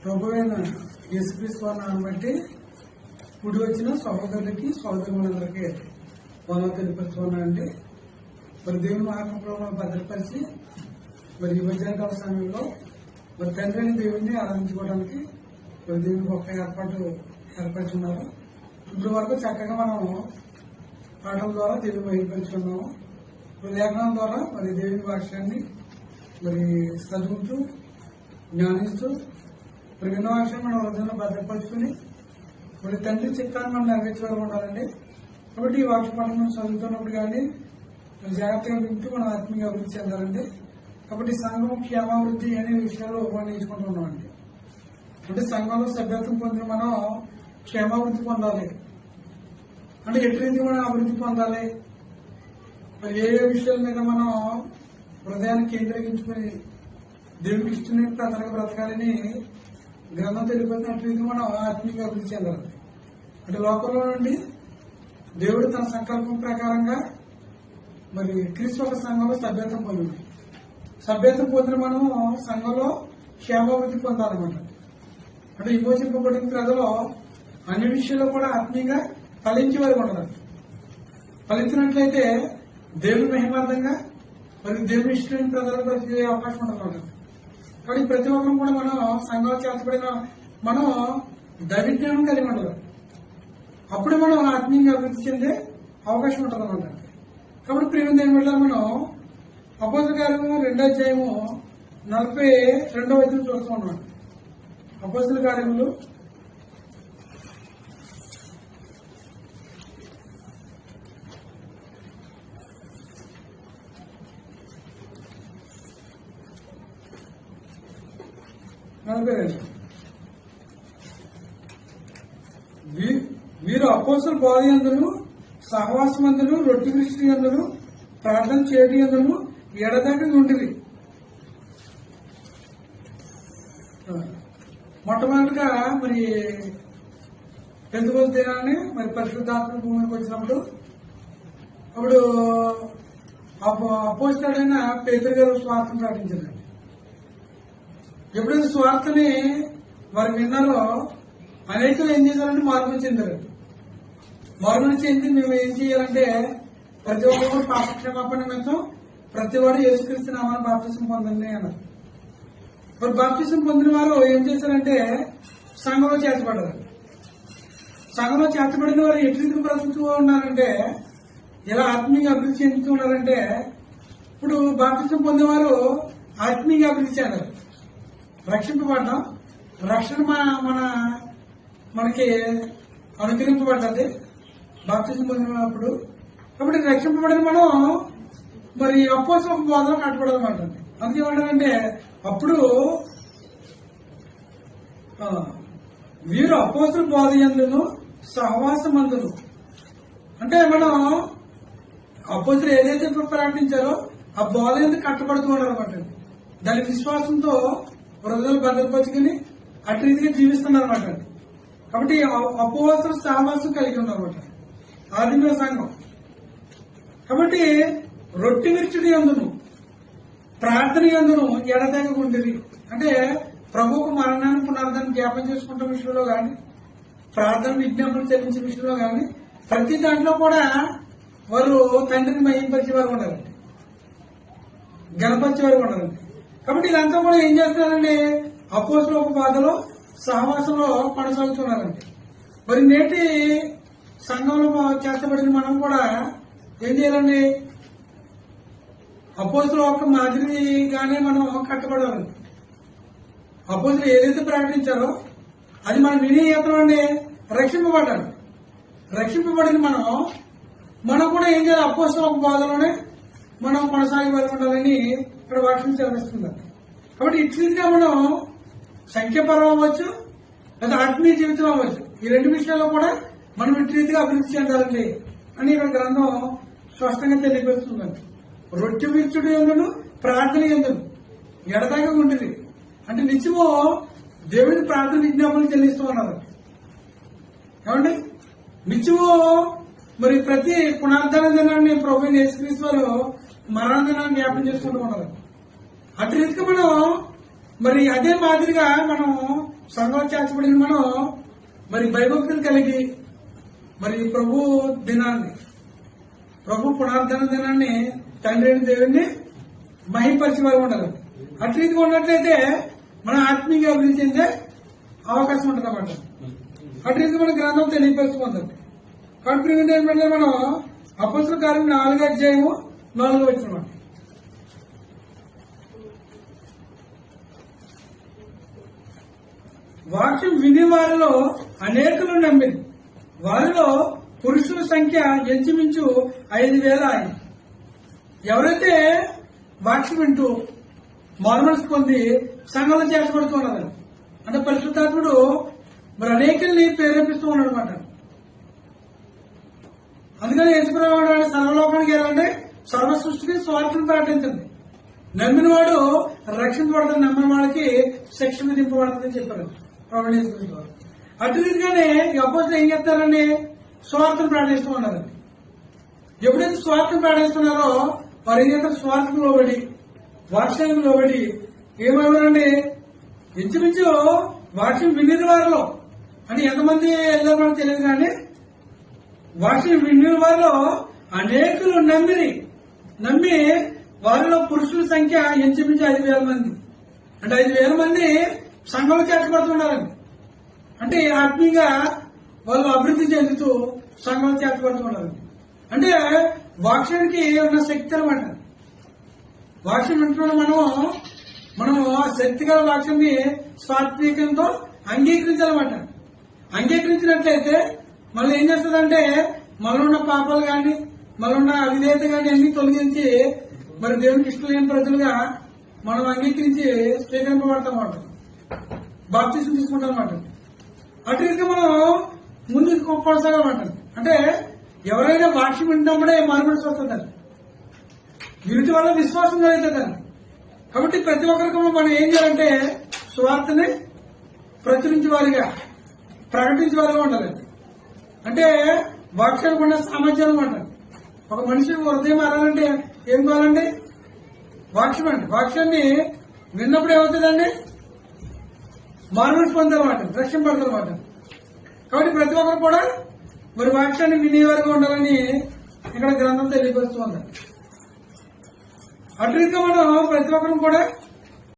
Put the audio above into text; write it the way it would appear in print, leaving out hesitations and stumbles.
ప్రభువైన యేసుక్రీస్తు నామమును బట్టి కూడి వచ్చిన సహోదరులకి సహోదరులందరికీ వందనాలు తెలియపరుచుకున్నానండి. మరి దేవుని మహాకృపలో భద్రపరిచి మరి ఈ మధ్యాహ్నకాల సమయంలో మరి తండ్రిని దేవుడిని ఆరాధించుకోవడానికి మరి దేవునికి ఒక ఏర్పరచున్నారు. ఇప్పటి వరకు చక్కగా మనం పాటల ద్వారా దేవుని మహిమపరుచుకున్నాము. లేఖనం ద్వారా మరి దేవుని వాక్యాన్ని మరి చదువుతూ జ్ఞానిస్తూ మరి విన్న వాక్యాన్ని మన హృదయంలో భద్రపరుచుకుని మరి తండ్రి చిత్తాన్ని మనం నెరవేర్చే ఉండాలండి. కాబట్టి ఈ వాక్య పాఠం చదువుతున్నప్పుడు కానీ మరి జాగ్రత్తగా వింటూ మనం ఆత్మీయ అభివృద్ధి చెందాలండి. కాబట్టి సంఘం క్షేమాభివృద్ధి అనే విషయాలు మనం నేర్చుకుంటున్నామండి. అంటే సంఘంలో సభ్యత్వం పొందిన మనం క్షేమాభివృద్ధి పొందాలి. అంటే ఎటు రీతి మనం అభివృద్ధి పొందాలి, మరి ఏ విషయాల మీద మనం హృదయాన్ని కేంద్రీకరించుకుని దేవుడికి ఇష్టమైన ప్రధానంగా బ్రతకాలని గ్రంథం తెలియబడినట్టు రీతి మనం ఆత్మీయంగా అభివృద్ధి చెందాలి. అంటే లోకంలో నుండి దేవుడు తన సంకల్పం ప్రకారంగా మరి క్రీస్తు ఒక సంఘంలో సభ్యత్వం పొందింది. సభ్యత్వం పొందిన మనము సంఘంలో క్షేమాభివృద్ధి పొందాలన్నమాట. అంటే విమోచింపబడిన ప్రజలు అన్ని విషయాల్లో కూడా ఆత్మీయంగా ఫలించే వారికి ఉండదు. ఫలించినట్లయితే దేవుని మహిమార్థంగా మరి దేవుని ఇష్టమైన ప్రజలకు బ్రతికే అవకాశం ఉండదు. కాబట్టి ప్రతి ఒక్కరు కూడా మనం సంఘంలో చేర్చబడిన మనం దైవజ్ఞానం కలిగి ఉండదు. అప్పుడు మనం ఆత్మీయంగా అభివృద్ధి చెందే అవకాశం ఉంటుంది అన్నమాట. కాబట్టి ప్రేమ దేని వల్ల మనం అపోస్తలుల కార్యము 2వ అధ్యాయము 42వ వచనం చూస్తూ ఉన్నాం. అపోస్తలుల కార్యములు 42. వీరు అపోస్తలుల బోధ యందును సహవాసమందును రొట్టె విరుచుట యందును ప్రార్థన చేయడం యందును ఎడతెగక ఉండిరి. మొట్టమొదటిగా మరి పెంతెకొస్తు దినాన్ని మరి పరిశుద్ధాత్మ భూమికి వచ్చినప్పుడు అప్పుడు అపోస్తలుడైన పేతురు గారు స్వార్థం ప్రకటించారు. ఎప్పుడైతే స్వార్థని వారు విన్నారో అనేకలు ఏం చేశారంటే మార్పులు చెందారు. మార్పులు చెంది మేము ఏం చేయాలంటే ప్రతి ఒక్కరు పాపక్షమాపణ నిమిత్తం ప్రతి వాడు యేసుక్రీస్తు నామమున బాప్తిసం పొందండి అన్నారు. మరి బాప్తిసం పొందిన వారు ఏం చేశారంటే సంఘంలో చేర్చబడ్డారు. సంఘంలో చేర్చబడిన వారు ఎటు రీతిని బ్రతుకుతూ ఉన్నారంటే ఎలా ఆత్మీయంగా అభివృద్ధి చెందుతూ ఉన్నారంటే ఇప్పుడు బాప్తిసం పొందేవారు ఆత్మీయంగా అభివృద్ధి చెందారు. రక్షింపబడ్డాం, రక్షణ మనకి అనుగ్రహింపబడ్డది బాప్తిసం పొందినప్పుడు. కాబట్టి రక్షింపబడిన మనం మరి అపోస్తలుల బోధలో కట్టుబడాలన్నమాట. అందుకేమంటారంటే అప్పుడు వీరు అపోస్తలుల బోధ యందును సహవాసమందును అంటే మనం అపోస్తలులు ఏదైతే ప్రకటించారో ఆ బోధ ఎందుకు కట్టబడుతూ ఉన్నారన్నమాట. దాని విశ్వాసంతో హృదయాలు భద్రపరుచుకుని అటు రీతిగా జీవిస్తున్నారన్నమాట. కాబట్టి అపోస్తలుల సహవాసం కలిగి ఉన్నారన్నమాట ఆదిమ సంఘం. కాబట్టి రొట్టె విరుచుట యందును ప్రార్థన యందును ఎడతెగక ఉండిరి. అంటే ప్రభువుకు మరణాన్ని పునరుద్ధాన్ని జ్ఞాపం చేసుకుంటున్న విషయంలో కానీ ప్రార్థన విజ్ఞాపన చెల్లించే విషయంలో కానీ ప్రతి దాంట్లో కూడా వారు తండ్రిని మహింపరిచే వారు ఉండాలండి, గణపరిచే వారు ఉండాలండి. కాబట్టి ఇదంతా కూడా ఏం చేస్తున్నారండి అపోస్తలుల బోధలో సహవాసంలో కొనసాగుతున్నారండి. మరి నేటి సంఘంలో చేర్చబడిన మనం కూడా ఏం చేయాలండి అపోస్తలుల యొక్క మాదిరిగానే మనం కట్టబడాలండి. అపోస్తలులు ఏదైతే ప్రకటించారో అది మనం విని ఎత్తనండి రక్షింపబడ్డాలి. రక్షింపబడిన మనం కూడా ఏం చేయాలి అపోస్తలుల బోధలోనే మనం కొనసాగబడి ఉండాలని ఇక్కడ వాక్యం చదివిస్తుందండి. కాబట్టి ఇట్లా మనం సంఖ్యాపరం అవ్వచ్చు లేదా ఆత్మీయ జీవితం అవ్వచ్చు, ఈ రెండు విషయాల్లో కూడా మనం ఇటు రీతిగా అభివృద్ధి చెందాలండి అని ఇక్కడ గ్రంథం స్పష్టంగా తెలియపరుస్తుందండి. రొట్టె విరుచుట యందును ప్రార్థన యందును ఎడతెగక ఉండిరి. అంటే నిత్యము దేవుడికి ప్రార్థన విజ్ఞాపనలు చెల్లిస్తూ ఉన్నారు. ఏమండి నిత్యము మరి ప్రతి పునరుద్ధరణ దినాన్ని ప్రభువైన యేసుక్రీస్తు వారు మరణ దినాన్ని జ్ఞాపకం చేసుకుంటూ ఉన్నారు. అటు రీతిగా మనం మరి అదే మాదిరిగా మనం సంఘం చేర్చబడిన మనం మరి భయభక్తులు కలిగి మరి ప్రభు దినాన్ని, ప్రభు పునరుద్ధరణ దినాన్ని, తండ్రి అయిన దేవుణ్ణి మహింపరిచే వారు ఉండాలి. అట్లా ఉన్నట్లయితే మన ఆత్మీయ అభివృద్ధి చెందే అవకాశం ఉంటుంది అన్నమాట. అట్లయితే మన గ్రంథం తెలియపరుచుకుంటుంది. కాబట్టి ఏంటంటే మనం అపొస్తలుల కార్యం 4వ అధ్యాయము 4వ వచనం. వాక్యం విని వారిలో అనేకులు నమ్మింది. వారిలో పురుషుల సంఖ్య ఇంచుమించు 5,000 అయింది. ఎవరైతే వాక్యం వింటూ మారుమనసు పొంది సంఘంలో చేర్చబడుతున్నారు అంటే పరిశుద్ధాత్ముడు మరి అనేకుల్ని ప్రేరేపిస్తూ ఉన్నాడు అనమాట. అందుకని యేసుప్రభువు సర్వలోకానికి వెళ్ళండి, సర్వ సృష్టికి స్వార్థం ప్రకటించండి. నమ్మిన వాడు రక్షించబడతాడు, నమ్మిన వాడికి శిక్ష విధింపబడుతుందని చెప్పారు ప్రభువు యేసుక్రీస్తు వారు. అటు రీతిగానే అపోస్తలులు ఏం చెప్తారండి? స్వార్థం ప్రకటిస్తూ ఉన్నారండి. ఎప్పుడైతే స్వార్థం ప్రకటిస్తున్నారో వారు ఏం చేస్తారు? స్వార్థం లోబడి, వాక్యానికి లోబడి ఏమన్నారండి? ఇంచుమించు వాక్యం వినిన వారిలో అని ఎంతమంది వెళ్ళారో మనకు తెలియదు, కానీ వాక్యం వినిన వారిలో అనేకులు నమ్మి వారిలో పురుషుల సంఖ్య ఇంచుమించు 5,000 మంది. అంటే 5,000 మంది సంఘంలో చేర్చబడుతున్నారండి. అంటే ఆత్మీయంగా వాళ్ళు అభివృద్ధి చెందుతూ సంఘంలో చేర్చబడుతున్నారు. అంటే వాక్యానికి ఉన్న శక్తి అనమాట. వాక్యం వింటున్న మనము ఆ శక్తి గల వాక్యాన్ని సాత్వికంతో అంగీకరించాలన్నమాట. అంగీకరించినట్లయితే మళ్ళీ ఏం చేస్తుందంటే మనలో ఉన్న పాపాలు కానీ, మనలో ఉన్న అవిధేయత కానీ అన్ని తొలగించి మరి దేవునికి ఇష్టం లేని ప్రజలుగా మనం అంగీకరించి స్వీకరింపబడతాం అన్నమాట. బాప్తిసం తీసుకుంటాం అన్నమాట. అటు రీతిగా మనం ముందుకు కొనసాగాలన్నమాట. అంటే ఎవరైనా వాక్యం వింటున్నప్పుడే మారుమనసు వస్తుందండి. వీటి వల్ల విశ్వాసం కలుగుతుందండి. కాబట్టి ప్రతి ఒక్కరికి మనం ఏం చేయాలంటే సువార్తని ప్రచురించే వారిగా, ప్రకటించే వారిగా ఉండాలండి. అంటే వాక్యానికి ఉన్న సామర్థ్యం అంటారు. ఒక మనిషి హృదయం మారాలంటే ఏం కావాలండి? వాక్యం అండి. వాక్యాన్ని విన్నప్పుడు ఏమవుతుందండి? మారుమనసు పొందాలన్నమాట, రక్షింపడతారన్నమాట. కాబట్టి ప్రతి ఒక్కరు కూడా మరి వాక్యాన్ని వినేవారుగా ఉండాలని ఇక్కడ గ్రంథం తెలియపరుస్తూ ఉంది. అటు రీతిగా మనం ప్రతి ఒక్కరు కూడా